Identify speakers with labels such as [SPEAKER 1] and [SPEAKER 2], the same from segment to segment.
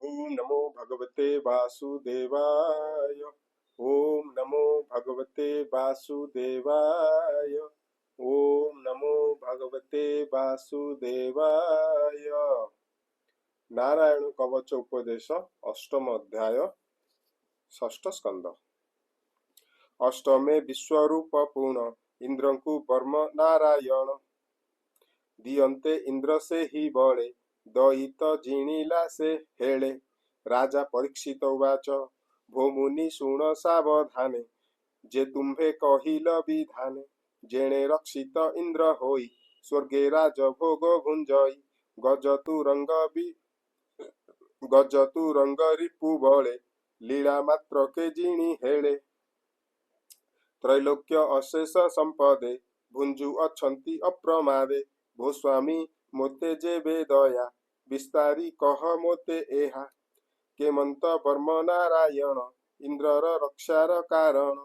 [SPEAKER 1] ओम नमो भगवते वासुदेवाय। ओम नमो भगवते वासुदेवाय। ओम नमो भगवते वासुदेवाय। नारायण कवच उपदेश अष्टम अध्याय षष्ठ स्कंद। अष्टमे विश्वरूप पूर्ण इंद्र को वर्म नारायण दियंते इंद्र से ही बड़े दयित जिणिला से हेले। राजा परीक्षित उवाच भो मुनि शुण सावधाने जे तुम्भे कहिल विधाने जेणे रक्षित इंद्र होई स्वर्गे राज भोग भुंजई गजतु रंग गजतु रंग रिपु बळे लीला मात्र के जिणी हेले। त्रैलोक्य अशेष संपदे भुंजु अछंती अप्रमादे भो स्वामी मोते जेबे दया विस्तारी कह मोते एहा केमंत वर्म नारायण इंद्रर रक्षार कारण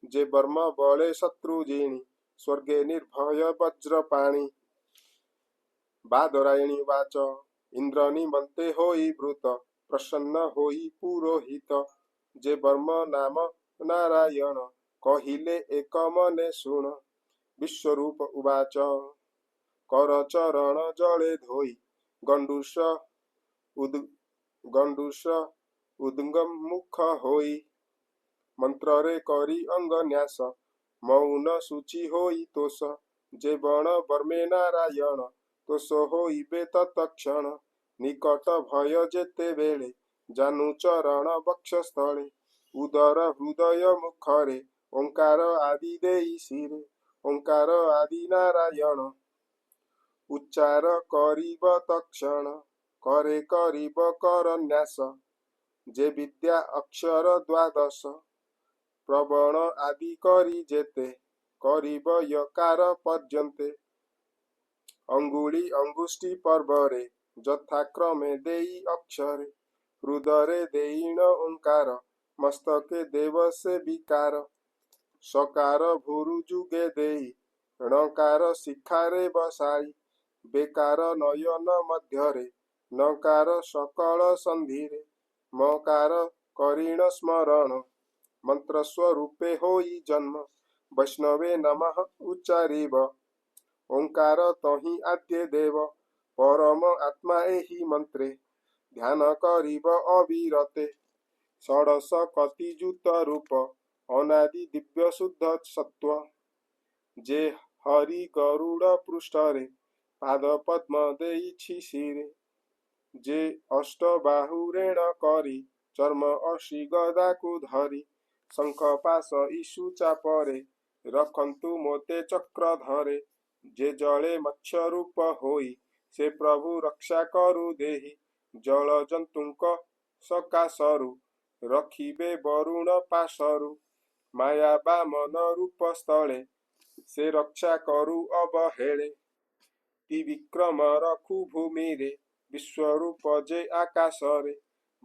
[SPEAKER 1] जे वर्म बळे शत्रु जिणी स्वर्गे निर्भय वज्रपाणी। बादरायणी वाच इंद्र निमंते होई वृत प्रसन्न होई पुरोहित जे वर्म नाम नारायण कहिले एक मने शुण। विश्वरूप उवाच कर चरण जले धोई गंडूष उद गंडूष उद्गम मुख होई मंत्र रे करी अंग न्यास मौन सूचि होई तोष जे बण वर्मे नारायण तोष होइबे तत्क्षण निकट भय जेते बेले जानु चरण वक्षस्थले उदर हृदय मुखरे ओंकार आदि देई शिरे ओंकार आदि नारायण उच्चार करिब तक्षण करे करिब कर न्यास जे विद्या अक्षर द्वादश प्रवण आदि करी जेते करिब यकार पर्यन्ते अंगुली अंगुष्टि पर्वरे यथाक्रमे देई अक्षरे हृदरे देईण ओंकार मस्तके देव से विकार सकार भूरु जुगे देई णकार शिखारे बसाई बेकार नयन मध्यरे नकार सकल संधिरे मकार करीण स्मरण मंत्र स्वरूपे होई जन्म वैष्णवे नमः उच्चारिब ओंकार तहि आद्य देव परम आत्मा एहि मंत्रे ध्यान करिब अविरते षडश कतिजुत रूप अनादि दिव्य शुद्ध सत्व जे हरि गरुड़ पृष्ठरे पाद पद्म देइछि शिरे जे अष्ट बाहुरेण करी चर्म अशी गदा को धरी शंख पाश ईशु चापरे रखंतु मोते चक्र धरे जे जले मत्स्य रूप होई से प्रभु रक्षा करु देहि जल जंतुक सकाशरु रखिबे वरुण पाशरु माया बामन रूप स्थले से रक्षा करु अवहेले त्रिविक्रम रखु भूमि रे विश्वरूप जे आकाशरे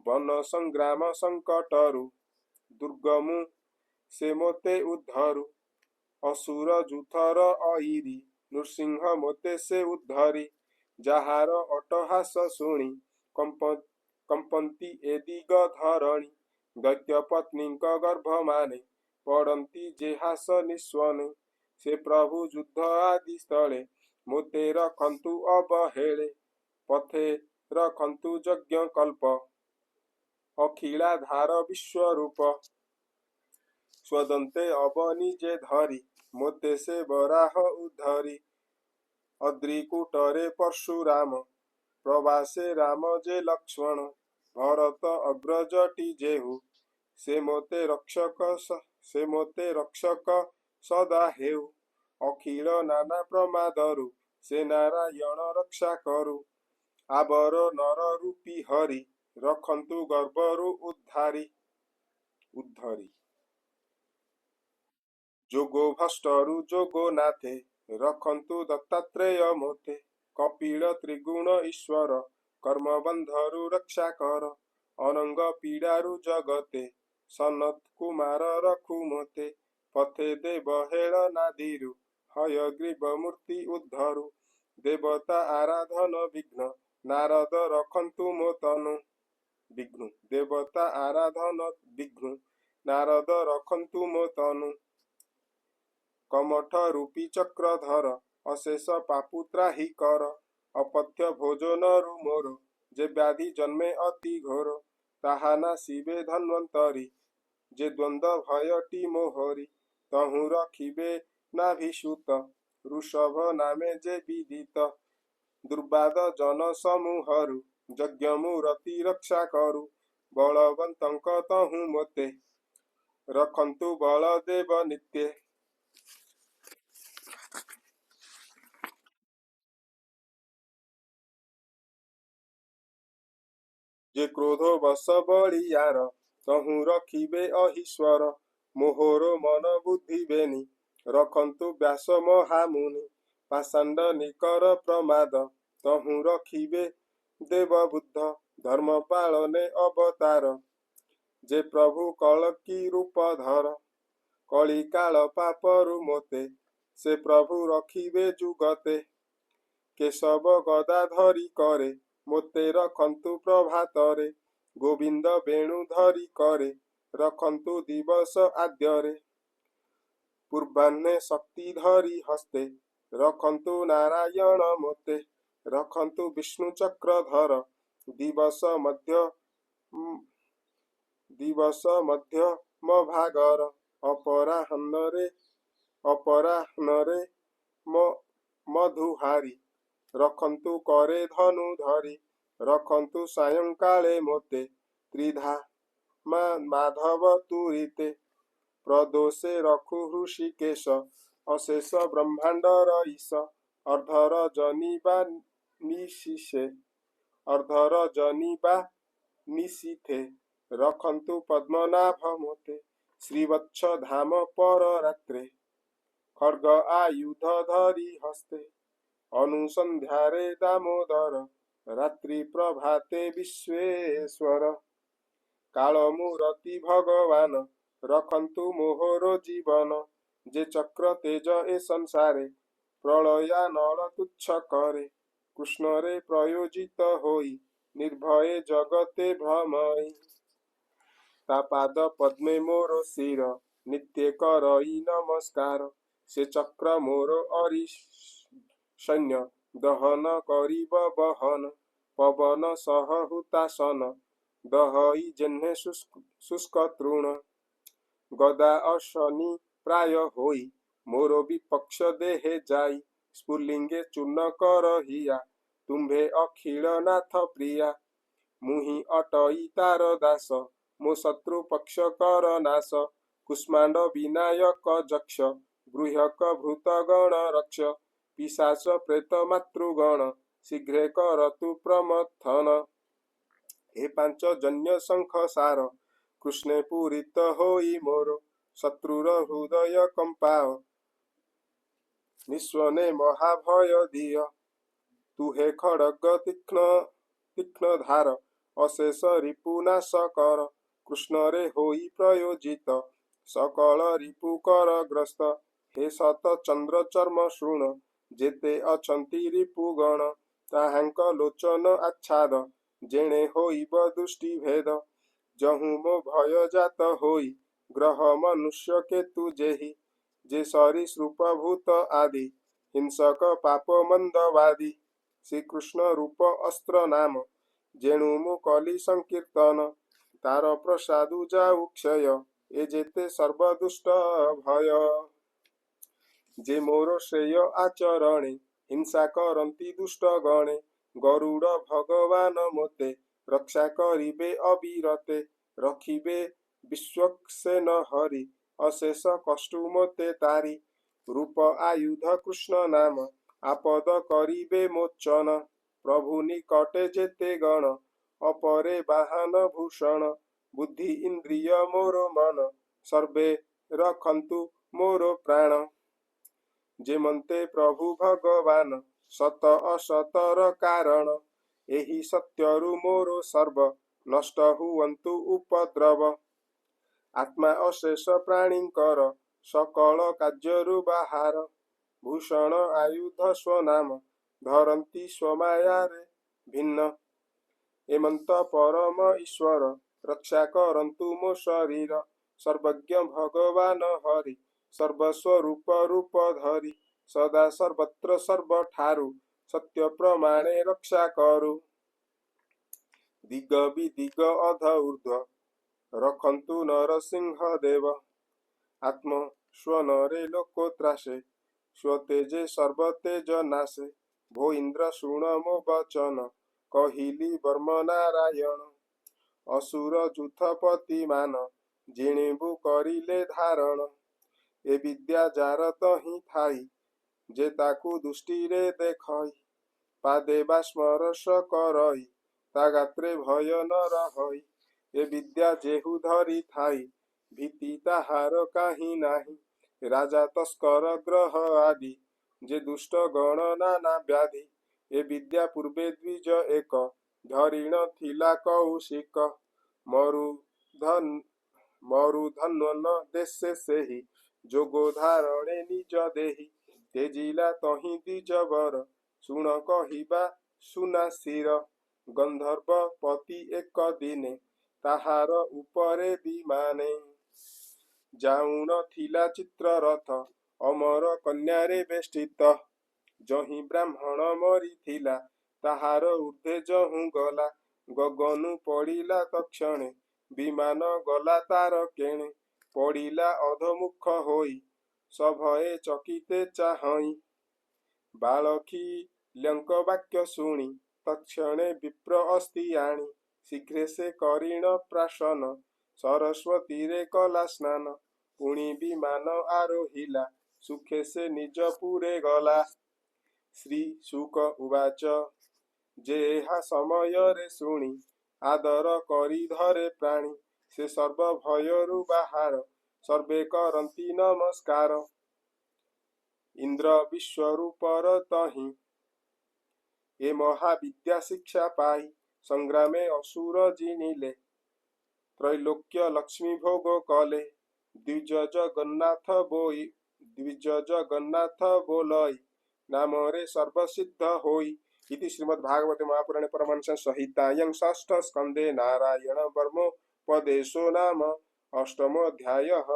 [SPEAKER 1] वन संग्राम संकटरु दुर्गमु से मोते उद्धरु असुर जुथर अहिरी नृसिंह मोते से उद्धरी जाहार अटहास शुणी कंपंती ए दिग धरणी दैत्य पत्नी गर्भ माने पड़ती जेहास निस्वने से प्रभु युद्ध आदि स्थले मोते रखंतु अवहेले पथे रखंतु यज्ञ कल्प अखिलाधार विश्वरूप स्वदंते अवनी जे धरी मोते से बराह उद्धरी अद्रिकूटरे परशुराम प्रवासे राम जे लक्ष्मण भरत अग्रजटी जेहु से मोते रक्षक सदा हेउ अखिल नाना प्रमादरु से नारायण रक्षा करु आबर नर रूपी हरि रखंतु गर्भरु उद्धरी जोगो भष्टरु जोगो नाथे रखंतु दत्तात्रेय मोते कपिल त्रिगुण ईश्वर कर्म बंधरु रक्षा कर अनंग पीड़ारु जगते सनत कुमार रखु मोते पथे देव हेल नादिरु हयग्रीव मूर्ति उद्धरु देवता आराधन विघ्न नारद रखंतु मोतनु ବିଘ୍ନୁ ଦେବତା ଆରାଧନ ବିଘ୍ନୁ ନାରଦ ରଖନ୍ତୁ ମୋ ତନୁ କମଠ ରୂପୀ ଚକ୍ରଧର ଅଶେଷ ପାପୁତ୍ରାହି କର ଅପଥ୍ୟ ଭୋଜନରୁ ମୋର ଯେ ବ୍ୟାଧି ଜନ୍ମେ ଅତି ଘୋର ତାହା ନାଶିବେ ଧନ୍ୱନ୍ତରୀ ଯେ ଦ୍ୱନ୍ଦ୍ୱ ଭୟଟି ମୋହରି ତହୁଁ ରଖିବେ ନାଭିସୂତ ଋଷଭ ନାମେ ଯେ ବିଦିତ ଦୁର୍ବାଦ ଜନ ସମୂହରୁ ଯଜ୍ଞ ମୂରତି ରକ୍ଷା କରୁ ବଳବନ୍ତଙ୍କ ତହୁଁ ମୋତେ ରଖନ୍ତୁ ବଳଦେବ ନିତ୍ୟ ଯେ କ୍ରୋଧ ବଶ ବଳିୟାର ତହୁଁ ରଖିବେ ଅହିଶ୍ୱର ମୋହର ମନ ବୁଦ୍ଧି ବେନି ରଖନ୍ତୁ ବ୍ୟାସ ମହାମୁନି ପାଷାଣ୍ଡ ନିକର ପ୍ରମାଦ ତହୁଁ ରଖିବେ ଦେବ ବୁଦ୍ଧ ଧର୍ମ ପାଳନେ ଅବତାର ଯେ ପ୍ରଭୁ କଳକି ରୂପ ଧର କଳି କାଳ ପାପରୁ ମୋତେ ସେ ପ୍ରଭୁ ରଖିବେ ଯୁଗତେ କେଶବ ଗଦା ଧରି କରେ ମୋତେ ରଖନ୍ତୁ ପ୍ରଭାତରେ ଗୋବିନ୍ଦ ବେଣୁ ଧରି କରେ ରଖନ୍ତୁ ଦିବସ ଆଦ୍ୟରେ ପୂର୍ବାହ୍ନେ ଶକ୍ତି ଧରି ହସ୍ତେ ରଖନ୍ତୁ ନାରାୟଣ ମୋତେ ରଖନ୍ତୁ ବିଷ୍ଣୁ ଚକ୍ରଧର ଦିବସ ମଧ୍ୟମ ଭାଗର ଅପରାହ୍ନରେ ମଧୁହାରି ରଖନ୍ତୁ କରେ ଧନୁ ଧରି ରଖନ୍ତୁ ସାୟଂକାଳେ ମୋତେ ତ୍ରିଧା ମାଧବ ତୁରିତେ ପ୍ରଦୋଷେ ରଖୁ ହୃଷିକେଶ ଅଶେଷ ବ୍ରହ୍ମାଣ୍ଡର ଈଶ ଅର୍ଦ୍ଧର ଜନି ବା ନିଶିଥେ ରଖନ୍ତୁ ପଦ୍ମନାଭ ମୋତେ ଶ୍ରୀବତ୍ସ ଧାମ ପର ରାତ୍ରେ ଖଡ୍ଗ ଆୟୁଧ ଧରି ହସ୍ତେ ଅନୁସନ୍ଧ୍ୟାରେ ଦାମୋଦର ରାତ୍ରି ପ୍ରଭାତେ ବିଶ୍ବେଶ୍ୱର କାଳମୂରତି ଭଗବାନ ରଖନ୍ତୁ ମୋହର ଜୀବନ ଯେ ଚକ୍ର ତେଜ ଏ ସଂସାରେ ପ୍ରଳୟା ନଳ ତୁଚ୍ଛ କରେ କୃଷ୍ଣରେ ପ୍ରୟୋଜିତ ହୋଇ ନିର୍ଭୟେ ଜଗତେ ଭ୍ରମଇ ତା ପାଦ ପଦ୍ମେ ମୋର ଶିର ନିତ୍ୟ କରଇ ନମସ୍କାର ସେ ଚକ୍ର ମୋର ସୈନ୍ୟ ଦହନ କରିବ ବହନ ପବନ ସହ ହୁତାସନ ଦହଇ ଯେହ୍ନେ ଶୁଷ୍କ ତୃଣ ଗଦା ଅଶନି ପ୍ରାୟ ହୋଇ ମୋର ବିପକ୍ଷ ଦେହେ ଯାଇ ସ୍ଫୁଲିଙ୍ଗେ ଚୂର୍ଣ୍ଣ କର ହିଆ ତୁମ୍ଭେ ଅଖିଳ ନାଥ ପ୍ରିୟା ମୁହିଁ ଅଟଇ ତାର ଦାସ ମୋ ଶତ୍ରୁ ପକ୍ଷ କର ନାଶ କୁଷ୍ମାଣ୍ଡ ବିନାୟକ ଯକ୍ଷ ଗୃହକ ଭୂତ ଗଣ ରକ୍ଷ ପିଶାଚ ପ୍ରେତ ମାତୃଗଣ ଶୀଘ୍ରେ କରତୁ ପ୍ରମଥନ ଏ ପାଞ୍ଚ ଜନ୍ୟ ଶଙ୍ଖ ସାର କୃଷ୍ଣେ ପୂରିତ ହୋଇ ମୋର ଶତ୍ରୁର ହୃଦୟ କମ୍ପାଅ ନିସ୍ୱନେ ମହାଭୟ ଦିଅ ତୁହେ ଖଡଗ ତୀକ୍ଷ୍ଣ ଧାର ଅଶେଷ ରିପୁ ନାଶ କର କୃଷ୍ଣରେ ହୋଇ ପ୍ରୟୋଜିତ ସକଳ ରିପୁ କର ଗ୍ରସ୍ତ ହେ ସତ ଚନ୍ଦ୍ର ଚର୍ମ ଶୃଣ ଯେତେ ଅଛନ୍ତି ରିପୁଗଣ ତାହାଙ୍କ ଲୋଚନ ଆଚ୍ଛାଦ ଯେଣେ ହୋଇବ ଦୃଷ୍ଟି ଭେଦ ଯହୁଁ ମୋ ଭୟ ଜାତ ହୋଇ ଗ୍ରହ ମନୁଷ୍ୟ କେତୁ ଯେହି ଯେ ସରୀସୃପ ଭୂତ ଆଦି ହିଂସକ ପାପ ମନ୍ଦବାଦୀ ଶ୍ରୀକୃଷ୍ଣ ରୂପ ଅସ୍ତ୍ର ନାମ ଯେଣୁ ମୁଁ କଲି ସଂକୀର୍ତ୍ତନ ତାର ପ୍ରସାଦୁ ଯାଉ କ୍ଷୟ ଏ ଯେତେ ସର୍ବଦୁଷ୍ଟ ଭୟ ଯେ ମୋର ଶ୍ରେୟ ଆଚରଣେ ହିଂସା କରନ୍ତି ଦୁଷ୍ଟ ଗଣେ ଗରୁଡ଼ ଭଗବାନ ମୋତେ ରକ୍ଷା କରିବେ ଅବିରତେ ରଖିବେ ବିଶ୍ୱକ୍ସେନ ହରି ଅଶେଷ କଷ୍ଟୁ ମୋତେ ତାରି ରୂପ ଆୟୁଧ କୃଷ୍ଣ ନାମ ଆପଦ କରିବେ ମୋଚନ ପ୍ରଭୁ ନିକଟେ ଯେତେ ଗଣ ଅପରେ ବାହନ ଭୂଷଣ ବୁଦ୍ଧି ଇନ୍ଦ୍ରିୟ ମୋର ମନ ସର୍ବେ ରଖନ୍ତୁ ମୋର ପ୍ରାଣ ଯେମନ୍ତେ ପ୍ରଭୁ ଭଗବାନ ସତ ଅସତର କାରଣ ଏହି ସତ୍ୟରୁ ମୋର ସର୍ବ ନଷ୍ଟ ହୁଅନ୍ତୁ ଉପଦ୍ରବ ଆତ୍ମା ଅଶେଷ ପ୍ରାଣୀଙ୍କର ସକଳ କାର୍ଯ୍ୟରୁ ବାହାର ଭୂଷଣ ଆୟୁଧ ସ୍ୱନାମ ଧରନ୍ତି ସ୍ୱମାୟାରେ ଭିନ୍ନ एमंत परम ईश्वर रक्षा करंतु मो शरीर सर्वज्ञ भगवान हरि सर्वस्वरूप रूप धरि सदा सर्वत्र सर्वठारु सत्य प्रमाणे रक्षा करु दिग विदिग अध ऊर्ध्व रखन्तु नरसिंह देव आत्म स्वनरे लोकोत्रासे स्वतेजे सर्वतेज नाशे भो इंद्र शुण मो वचन कहिली वर्म नारायण असुर जूथपति मान जिणिबु करिले धारण ए विद्या जार तहि थाई जे ताकु दृष्टिरे देखई पादे बा स्मरश करई ता गात्रे भय न रहई ए विद्या जेहु धरि थाई भीति ताहार काहि नाही राजा तस्कर ग्रह आदि जे दुष्ट गण नाना व्याधि ए विद्या पूर्वे द्विज एक धरिण थिला कौशिक मरुधन देशे सेहि जोगो धारणे निज देहि तेजिला तहि द्विजवर शुण कहिबा सुनासिर गंधर्व पति एक दिने ताहार उपरे विमाने जाउन थिला चित्ररथ अमर कन्यारे बेष्टित जहि ब्राह्मण मरिथिला ताहार ऊर्ध्वे जहु गला गगनु पड़िला तक्षणे विमान गला तार केणे पड़िला अधमुख होई सभये चकिते चाहई बालखी लंक वाक्य शुणी तक्षणे विप्र अस्ति आणी शीघ्रे से करिण प्राशन सरस्वती रे कला स्नान पुणी विमान आरोहिला सुखे से निज पुरे गला श्री शुक उवाच जेहा समय रे शुणी आदर करी धरे प्राणी से सर्व भयरु बाहार सर्वे करंती नमस्कार इंद्र विश्वरूपर तहि ए महाविद्या शिक्षा पाई संग्रामे असुर जिनिले त्रैलोक्य लक्ष्मी भोग कले द्विज जगन्नाथ बोलई नाम रे सर्वसिद्ध होई इति श्रीमद्भागवते महापुराणे परमहंस संहितायां षष्ठ स्कंदे नारायण वर्मोपदेशो नाम अष्टमोऽध्यायः।